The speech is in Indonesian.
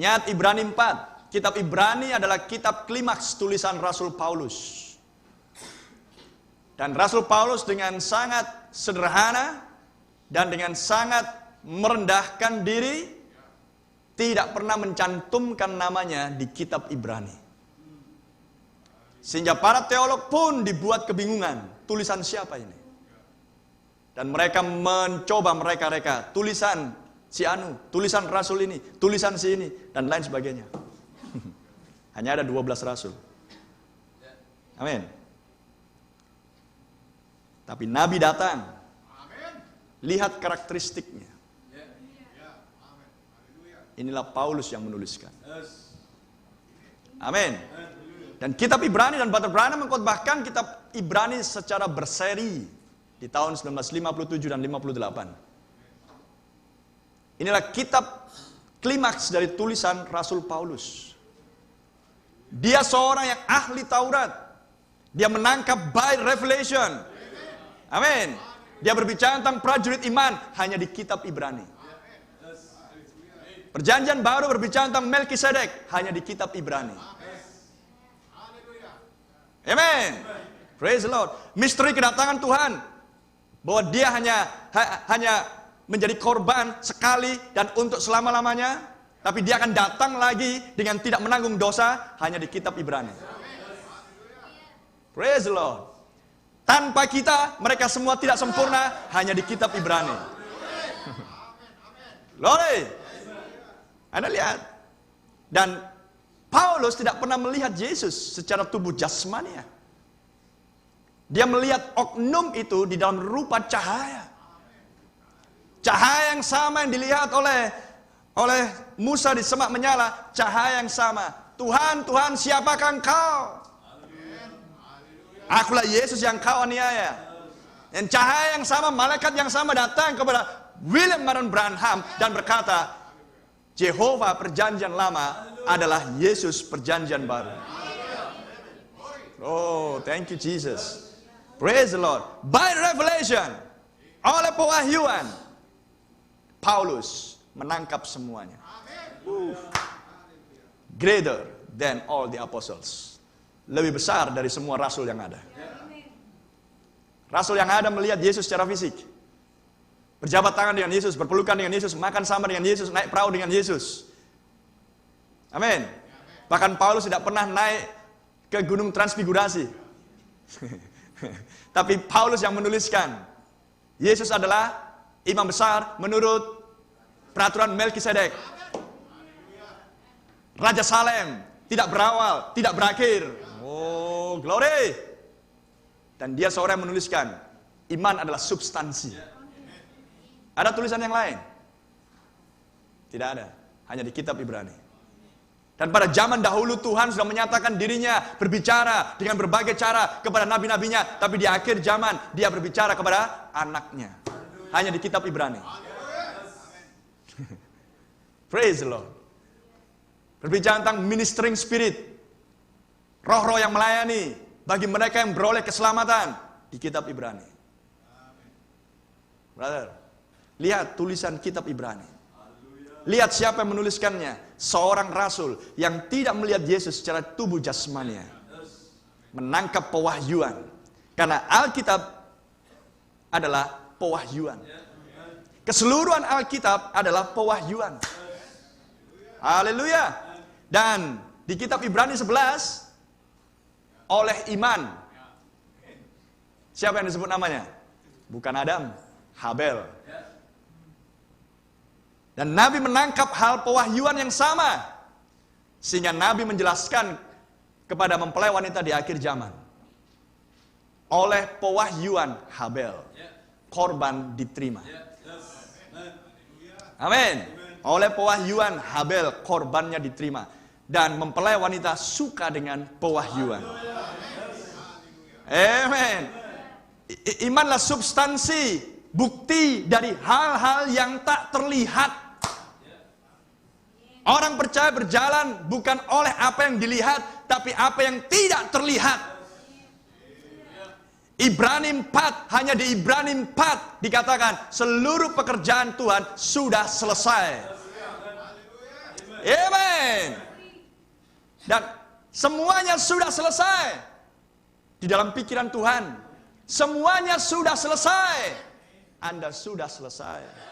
Ingat Ibrani 4. Kitab Ibrani adalah kitab klimaks tulisan Rasul Paulus. Dan Rasul Paulus dengan sangat sederhana dan dengan sangat merendahkan diri tidak pernah mencantumkan namanya di kitab Ibrani. Sehingga para teolog pun dibuat kebingungan, tulisan siapa ini? Dan mereka mencoba mereka-reka, tulisan si anu, tulisan rasul ini, tulisan si ini, dan lain sebagainya. Hanya ada 12 rasul. Amin. Tapi Nabi datang. Lihat karakteristiknya. Inilah Paulus yang menuliskan. Amin. Dan kitab Ibrani dan Bater Brana mengkhotbahkan kitab Ibrani secara berseri di tahun 1957 dan 58. Inilah kitab klimaks dari tulisan Rasul Paulus. Dia seorang yang ahli Taurat. Dia menangkap by revelation. Amin. Dia berbicara tentang prajurit iman hanya di kitab Ibrani. Perjanjian baru berbicara tentang Melkisedek hanya di kitab Ibrani. Amin. Praise the Lord. Misteri kedatangan Tuhan, bahwa dia hanya menjadi korban sekali dan untuk selama-lamanya, tapi dia akan datang lagi dengan tidak menanggung dosa hanya di kitab Ibrani. Praise the Lord. Tanpa kita, mereka semua tidak sempurna hanya di kitab Ibrani. Glory. Anda lihat. Dan Paulus tidak pernah melihat Yesus secara tubuh jasmania. Dia melihat oknum itu di dalam rupa cahaya. Cahaya yang sama yang dilihat oleh Musa di semak menyala, cahaya yang sama. Tuhan, Tuhan, siapakah engkau? Akulah Yesus yang kau aniaya. Dan cahaya yang sama, malaikat yang sama datang kepada William Marion Branham dan berkata, Jehovah perjanjian lama adalah Yesus perjanjian baru. Oh, thank you Jesus. Praise the Lord. By revelation, oleh pewahyuan, Paulus menangkap semuanya. Greater than all the apostles. Lebih besar dari semua rasul yang ada. Rasul yang ada melihat Yesus secara fisik. Berjabat tangan dengan Yesus, berpelukan dengan Yesus, makan sama dengan Yesus, naik perahu dengan Yesus. Amin. Bahkan Paulus tidak pernah naik ke gunung transfigurasi. Tapi Paulus yang menuliskan, Yesus adalah imam besar menurut peraturan Melkisedek. Raja Salem, tidak berawal, tidak berakhir. Oh, glory. Dan dia seorang yang menuliskan, iman adalah substansi. Ada tulisan yang lain? Tidak ada, hanya di kitab Ibrani. Dan pada zaman dahulu Tuhan sudah menyatakan dirinya berbicara dengan berbagai cara kepada nabi-nabinya. Tapi di akhir zaman dia berbicara kepada anaknya. Hanya di kitab Ibrani. Praise the Lord. Berbicara tentang ministering spirit. Roh-roh yang melayani bagi mereka yang beroleh keselamatan di kitab Ibrani. Brother, lihat tulisan kitab Ibrani. Lihat siapa yang menuliskannya. Seorang rasul yang tidak melihat Yesus secara tubuh jasmania. Menangkap pewahyuan. Karena Alkitab adalah pewahyuan. Keseluruhan Alkitab adalah pewahyuan. Haleluya. Dan di kitab Ibrani 11, oleh iman. Siapa yang disebut namanya? Bukan Adam, Habel. Dan Nabi menangkap hal pewahyuan yang sama. Sehingga Nabi menjelaskan kepada mempelai wanita di akhir zaman. Oleh pewahyuan Habel, korban diterima. Amin. Oleh pewahyuan Habel, korbannya diterima. Dan mempelai wanita suka dengan pewahyuan. Amin. Imanlah substansi, bukti dari hal-hal yang tak terlihat. Orang percaya berjalan bukan oleh apa yang dilihat, tapi apa yang tidak terlihat. Ibrani 4, hanya di Ibrani 4 dikatakan seluruh pekerjaan Tuhan sudah selesai. Amen. Dan semuanya sudah selesai di dalam pikiran Tuhan. Semuanya sudah selesai. Anda sudah selesai.